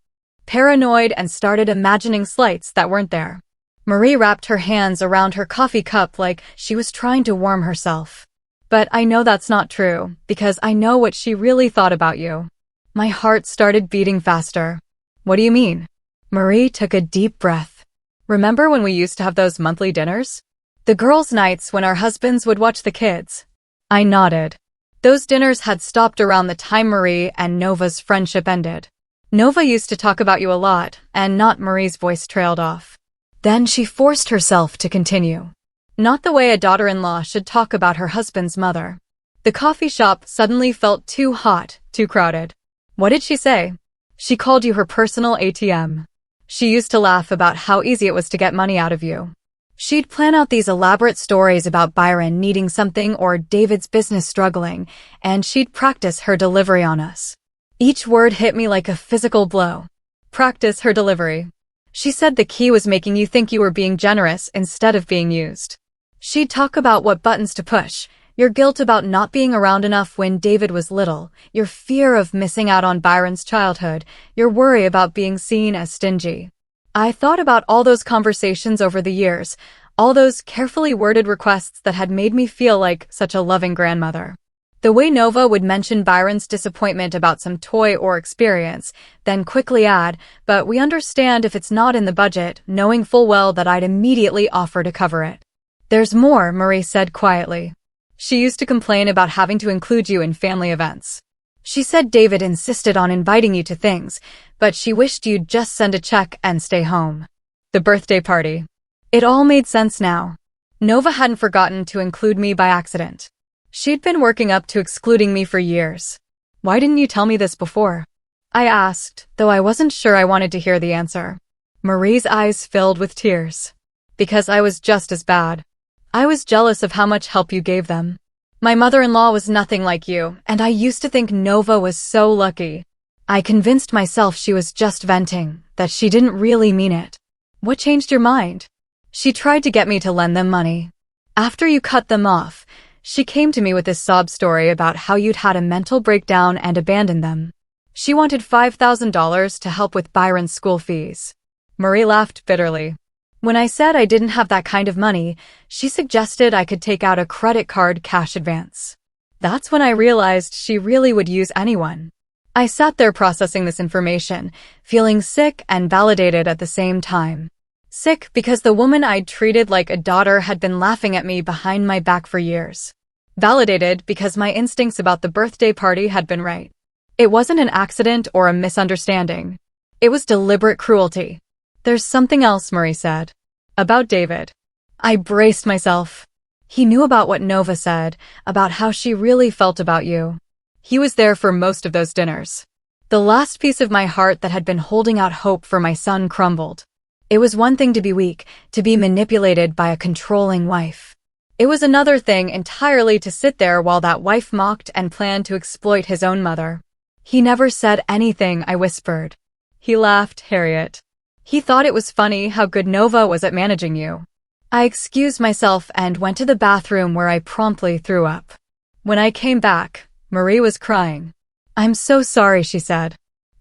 paranoid and started imagining slights that weren't there. Marie wrapped her hands around her coffee cup like she was trying to warm herself. But I know that's not true, because I know what she really thought about you. My heart started beating faster. What do you mean? Marie took a deep breath. Remember when we used to have those monthly dinners? The girls' nights when our husbands would watch the kids. I nodded. Those dinners had stopped around the time Marie and Nova's friendship ended. Nova used to talk about you a lot, and not Marie's voice trailed off. Then she forced herself to continue. Not the way a daughter-in-law should talk about her husband's mother. The coffee shop suddenly felt too hot, too crowded. What did she say? She called you her personal ATM. She used to laugh about how easy it was to get money out of you. She'd plan out these elaborate stories about Byron needing something or David's business struggling, and she'd practice her delivery on us. Each word hit me like a physical blow. Practice her delivery. She said the key was making you think you were being generous instead of being used. She'd talk about what buttons to push, your guilt about not being around enough when David was little, your fear of missing out on Byron's childhood, your worry about being seen as stingy. I thought about all those conversations over the years, all those carefully worded requests that had made me feel like such a loving grandmother. The way Nova would mention Byron's disappointment about some toy or experience, then quickly add, "But we understand if it's not in the budget," knowing full well that I'd immediately offer to cover it. "There's more," Marie said quietly. She used to complain about having to include you in family events. She said David insisted on inviting you to things, but she wished you'd just send a check and stay home. The birthday party. It all made sense now. Nova hadn't forgotten to include me by accident. She'd been working up to excluding me for years. "Why didn't you tell me this before?" I asked, though I wasn't sure I wanted to hear the answer. Marie's eyes filled with tears. "Because I was just as bad. I was jealous of how much help you gave them. My mother-in-law was nothing like you, and I used to think Nova was so lucky. I convinced myself she was just venting, that she didn't really mean it." "What changed your mind?" "She tried to get me to lend them money. After you cut them off, she came to me with this sob story about how you'd had a mental breakdown and abandoned them. She wanted $5,000 to help with Byron's school fees." Marie laughed bitterly. "When I said I didn't have that kind of money, she suggested I could take out a credit card cash advance. That's when I realized she really would use anyone." I sat there processing this information, feeling sick and validated at the same time. Sick because the woman I'd treated like a daughter had been laughing at me behind my back for years. Validated because my instincts about the birthday party had been right. It wasn't an accident or a misunderstanding. It was deliberate cruelty. "There's something else," Marie said. "About David." I braced myself. He knew about what Nova said, about how she really felt about you. He was there for most of those dinners. The last piece of my heart that had been holding out hope for my son crumbled. It was one thing to be weak, to be manipulated by a controlling wife. It was another thing entirely to sit there while that wife mocked and planned to exploit his own mother. "He never said anything," I whispered. He laughed, "Harriet. He thought it was funny how good Nova was at managing you." I excused myself and went to the bathroom where I promptly threw up. When I came back, Marie was crying. "I'm so sorry," she said.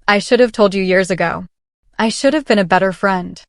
"I should have told you years ago. I should have been a better friend."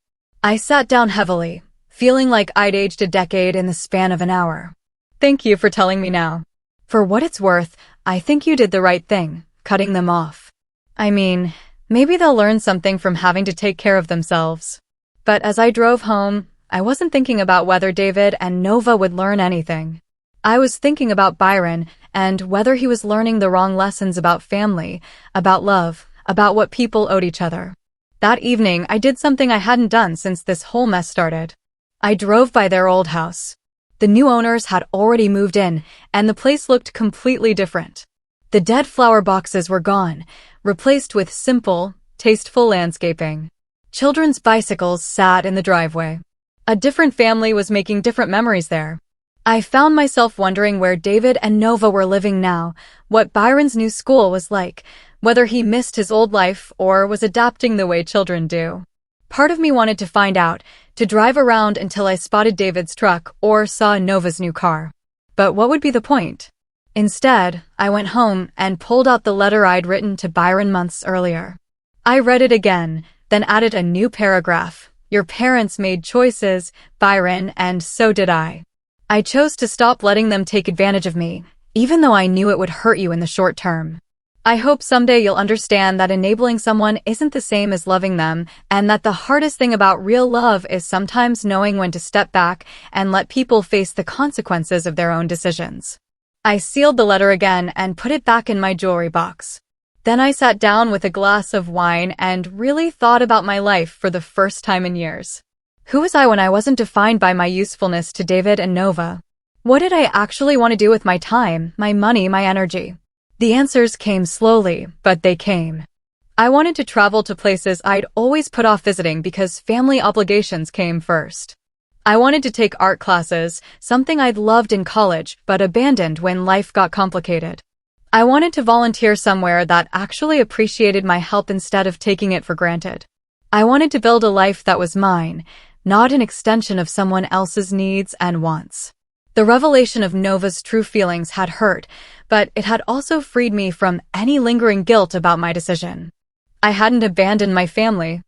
I sat down heavily, feeling like I'd aged a decade in the span of an hour. "Thank you for telling me now. For what it's worth, I think you did the right thing, cutting them off. I mean, maybe they'll learn something from having to take care of themselves." But as I drove home, I wasn't thinking about whether David and Nova would learn anything. I was thinking about Byron and whether he was learning the wrong lessons about family, about love, about what people owed each other. That evening, I did something I hadn't done since this whole mess started. I drove by their old house. The new owners had already moved in, and the place looked completely different. The dead flower boxes were gone, replaced with simple, tasteful landscaping. Children's bicycles sat in the driveway. A different family was making different memories there. I found myself wondering where David and Nova were living now, what Byron's new school was like, whether he missed his old life or was adapting the way children do. Part of me wanted to find out, to drive around until I spotted David's truck or saw Nova's new car. But what would be the point? Instead, I went home and pulled out the letter I'd written to Byron months earlier. I read it again, then added a new paragraph. "Your parents made choices, Byron, and so did I. I chose to stop letting them take advantage of me, even though I knew it would hurt you in the short term. I hope someday you'll understand that enabling someone isn't the same as loving them, and that the hardest thing about real love is sometimes knowing when to step back and let people face the consequences of their own decisions." I sealed the letter again and put it back in my jewelry box. Then I sat down with a glass of wine and really thought about my life for the first time in years. Who was I when I wasn't defined by my usefulness to David and Nova? What did I actually want to do with my time, my money, my energy? The answers came slowly, but they came. I wanted to travel to places I'd always put off visiting because family obligations came first. I wanted to take art classes, something I'd loved in college but abandoned when life got complicated. I wanted to volunteer somewhere that actually appreciated my help instead of taking it for granted. I wanted to build a life that was mine, not an extension of someone else's needs and wants. The revelation of Nova's true feelings had hurt, but it had also freed me from any lingering guilt about my decision. I hadn't abandoned my family.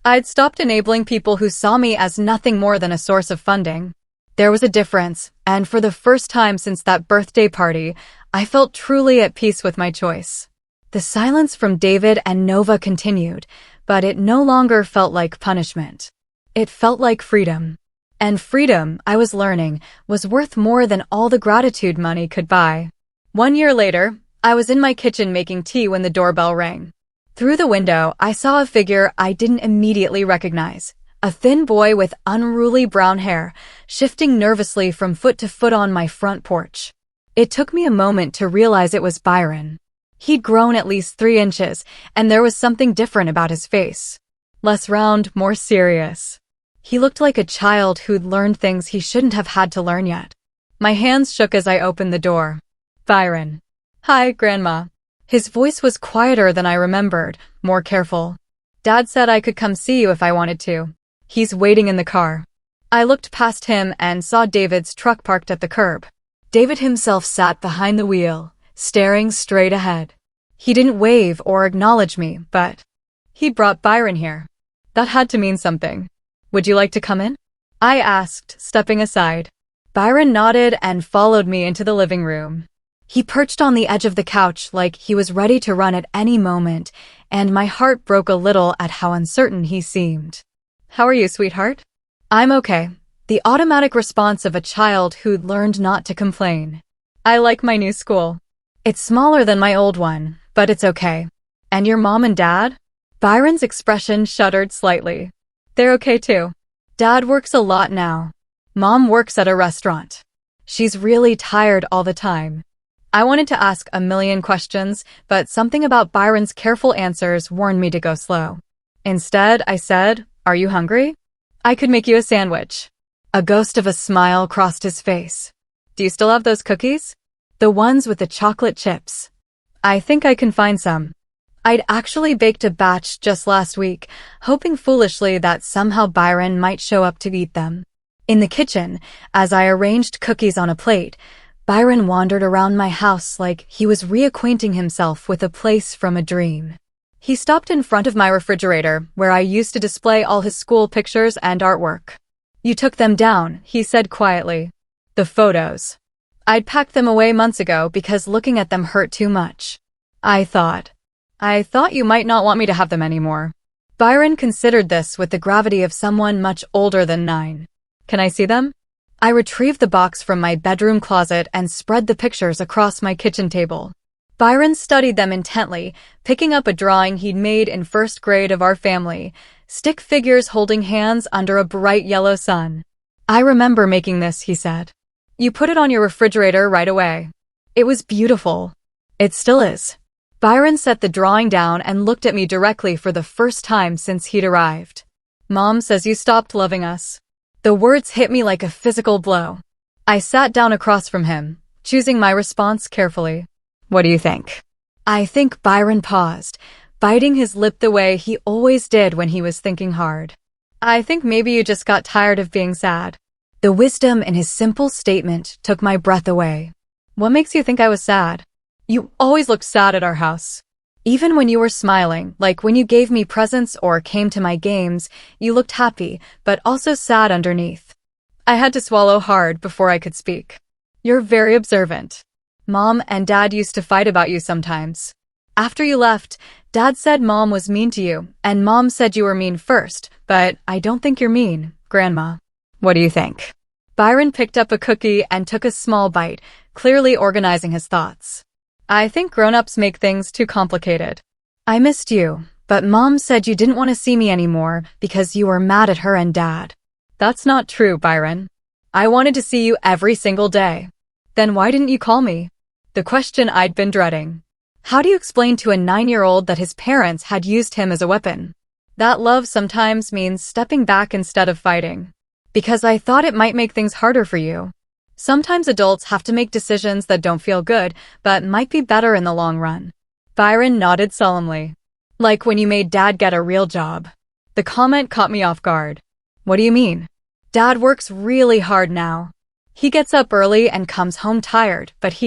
I'd stopped enabling people who saw me as nothing more than a source of funding. There was a difference, and for the first time since that birthday party, I felt truly at peace with my choice. The silence from David and Nova continued, but it no longer felt like punishment. It felt like freedom. And freedom, I was learning, was worth more than all the gratitude money could buy. 1 year later, I was in my kitchen making tea when the doorbell rang. Through the window, I saw a figure I didn't immediately recognize. A thin boy with unruly brown hair, shifting nervously from foot to foot on my front porch. It took me a moment to realize it was Byron. He'd grown at least 3 inches, and there was something different about his face. Less round, more serious. He looked like a child who'd learned things he shouldn't have had to learn yet. My hands shook as I opened the door. Byron. Hi, Grandma. His voice was quieter than I remembered, more careful. Dad said I could come see you if I wanted to. He's waiting in the car. I looked past him and saw David's truck parked at the curb. David himself sat behind the wheel, staring straight ahead. He didn't wave or acknowledge me, but he'd brought Byron here. That had to mean something. Would you like to come in? I asked, stepping aside. Byron nodded and followed me into the living room. He perched on the edge of the couch like he was ready to run at any moment, and my heart broke a little at how uncertain he seemed. How are you, sweetheart? I'm okay. The automatic response of a child who'd learned not to complain. I like my new school. It's smaller than my old one, but it's okay. And your mom and dad? Byron's expression shuddered slightly. They're okay too. Dad works a lot now. Mom works at a restaurant. She's really tired all the time. I wanted to ask a million questions, but something about Byron's careful answers warned me to go slow. Instead, I said, "Are you hungry? I could make you a sandwich." A ghost of a smile crossed his face. Do you still have those cookies? The ones with the chocolate chips. I think I can find some. I'd actually baked a batch just last week, hoping foolishly that somehow Byron might show up to eat them. In the kitchen, as I arranged cookies on a plate, Byron wandered around my house like he was reacquainting himself with a place from a dream. He stopped in front of my refrigerator, where I used to display all his school pictures and artwork. You took them down, he said quietly. The photos. I'd packed them away months ago because looking at them hurt too much. I thought you might not want me to have them anymore. Byron considered this with the gravity of someone much older than 9. Can I see them? I retrieved the box from my bedroom closet and spread the pictures across my kitchen table. Byron studied them intently, picking up a drawing he'd made in 1st grade of our family, stick figures holding hands under a bright yellow sun. I remember making this, he said. You put it on your refrigerator right away. It was beautiful. It still is. Byron set the drawing down and looked at me directly for the first time since he'd arrived. Mom says you stopped loving us. The words hit me like a physical blow. I sat down across from him, choosing my response carefully. What do you think? I think Byron paused, biting his lip the way he always did when he was thinking hard. I think maybe you just got tired of being sad. The wisdom in his simple statement took my breath away. What makes you think I was sad? You always looked sad at our house. Even when you were smiling, like when you gave me presents or came to my games, you looked happy, but also sad underneath. I had to swallow hard before I could speak. You're very observant. Mom and Dad used to fight about you sometimes. After you left, Dad said Mom was mean to you, and Mom said you were mean first, but I don't think you're mean, Grandma. What do you think? Byron picked up a cookie and took a small bite, clearly organizing his thoughts. I think grown-ups make things too complicated. I missed you, but Mom said you didn't want to see me anymore because you were mad at her and Dad. That's not true, Byron. I wanted to see you every single day. Then why didn't you call me? The question I'd been dreading. How do you explain to a 9-year-old that his parents had used him as a weapon? That love sometimes means stepping back instead of fighting. Because I thought it might make things harder for you. Sometimes adults have to make decisions that don't feel good, but might be better in the long run. Byron nodded solemnly. Like when you made Dad get a real job. The comment caught me off guard. What do you mean? Dad works really hard now. He gets up early and comes home tired, but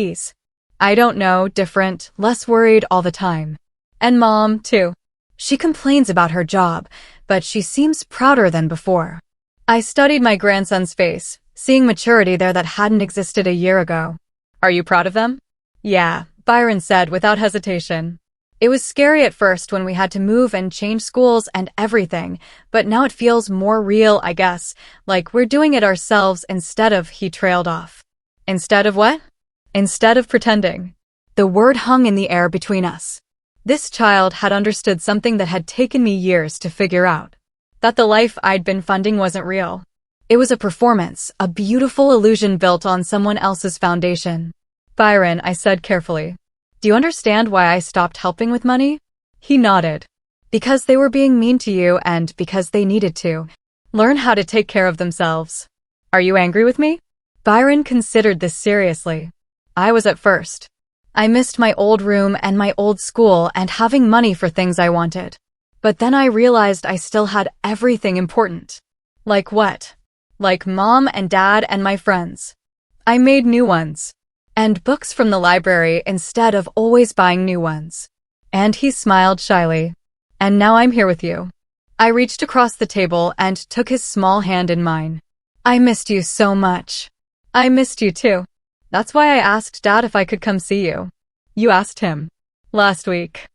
I don't know, different, less worried all the time. And Mom, too. She complains about her job, but she seems prouder than before. I studied my grandson's face, seeing maturity there that hadn't existed a year ago. Are you proud of them? Yeah, Byron said without hesitation. It was scary at first when we had to move and change schools and everything, but now it feels more real, I guess, like we're doing it ourselves instead of, he trailed off. Instead of what? Instead of pretending. The word hung in the air between us. This child had understood something that had taken me years to figure out. That the life I'd been funding wasn't real. It was a performance, a beautiful illusion built on someone else's foundation. Byron, I said carefully. Do you understand why I stopped helping with money? He nodded. Because they were being mean to you and because they needed to learn how to take care of themselves. Are you angry with me? Byron considered this seriously. I was at first. I missed my old room and my old school and having money for things I wanted. But then I realized I still had everything important. Like what? Like Mom and Dad and my friends. I made new ones. And books from the library instead of always buying new ones. And he smiled shyly. And now I'm here with you. I reached across the table and took his small hand in mine. I missed you so much. I missed you too. That's why I asked Dad if I could come see you. You asked him. Last week.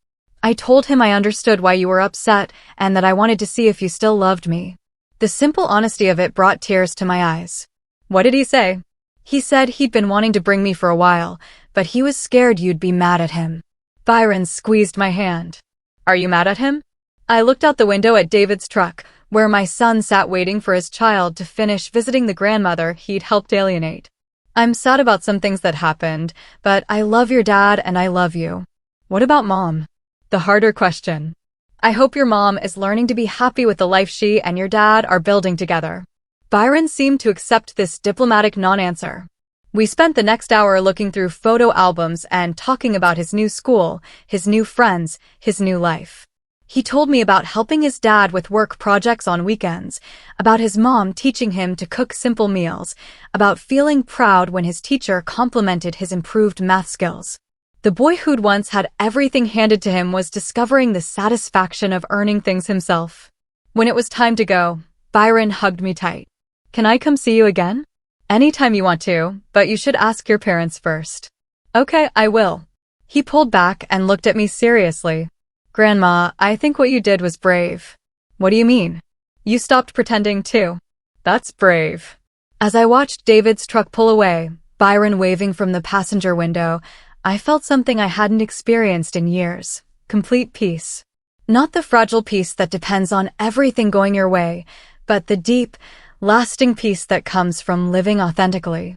I told him I understood why you were upset and that I wanted to see if you still loved me. The simple honesty of it brought tears to my eyes. What did he say? He said he'd been wanting to bring me for a while, but he was scared you'd be mad at him. Byron squeezed my hand. Are you mad at him? I looked out the window at David's truck, where my son sat waiting for his child to finish visiting the grandmother he'd helped alienate. I'm sad about some things that happened, but I love your dad and I love you. What about Mom? The harder question. I hope your mom is learning to be happy with the life she and your dad are building together. Byron seemed to accept this diplomatic non-answer. We spent the next hour looking through photo albums and talking about his new school, his new friends, his new life. He told me about helping his dad with work projects on weekends, about his mom teaching him to cook simple meals, about feeling proud when his teacher complimented his improved math skills. The boy who'd once had everything handed to him was discovering the satisfaction of earning things himself. When it was time to go, Byron hugged me tight. Can I come see you again? Anytime you want to, but you should ask your parents first. Okay, I will. He pulled back and looked at me seriously. Grandma, I think what you did was brave. What do you mean? You stopped pretending too. That's brave. As I watched David's truck pull away, Byron waving from the passenger window, I felt something I hadn't experienced in years. Complete peace. Not the fragile peace that depends on everything going your way, but the deep, lasting peace that comes from living authentically.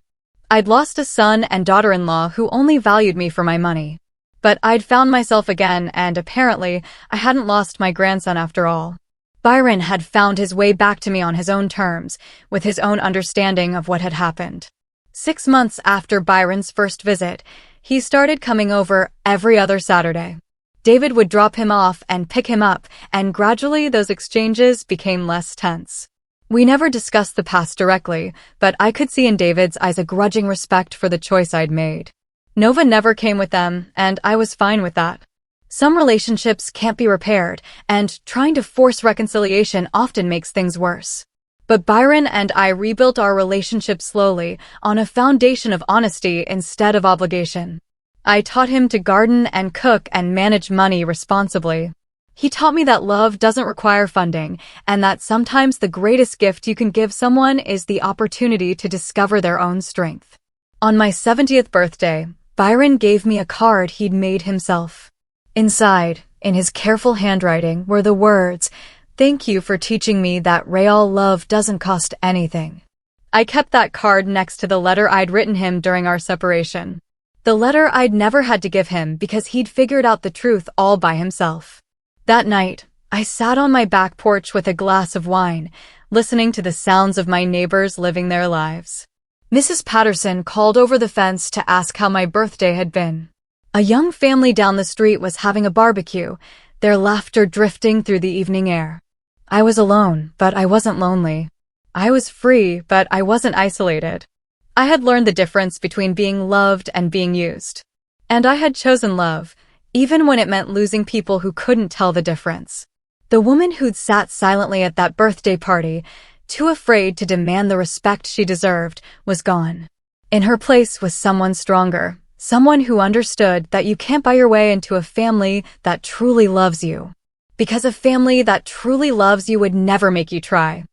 I'd lost a son and daughter-in-law who only valued me for my money. But I'd found myself again, and apparently, I hadn't lost my grandson after all. Byron had found his way back to me on his own terms, with his own understanding of what had happened. 6 months after Byron's first visit, he started coming over every other Saturday. David would drop him off and pick him up, and gradually those exchanges became less tense. We never discussed the past directly, but I could see in David's eyes a grudging respect for the choice I'd made. Nova never came with them, and I was fine with that. Some relationships can't be repaired, and trying to force reconciliation often makes things worse. But Byron and I rebuilt our relationship slowly, on a foundation of honesty instead of obligation. I taught him to garden and cook and manage money responsibly. He taught me that love doesn't require funding, and that sometimes the greatest gift you can give someone is the opportunity to discover their own strength. On my 70th birthday, Byron gave me a card he'd made himself. Inside, in his careful handwriting, were the words, "Thank you for teaching me that real love doesn't cost anything." I kept that card next to the letter I'd written him during our separation. The letter I'd never had to give him because he'd figured out the truth all by himself. That night, I sat on my back porch with a glass of wine, listening to the sounds of my neighbors living their lives. Mrs. Patterson called over the fence to ask how my birthday had been. A young family down the street was having a barbecue, their laughter drifting through the evening air. I was alone, but I wasn't lonely. I was free, but I wasn't isolated. I had learned the difference between being loved and being used. And I had chosen love, even when it meant losing people who couldn't tell the difference. The woman who'd sat silently at that birthday party, too afraid to demand the respect she deserved, was gone. In her place was someone stronger, someone who understood that you can't buy your way into a family that truly loves you. Because a family that truly loves you would never make you try.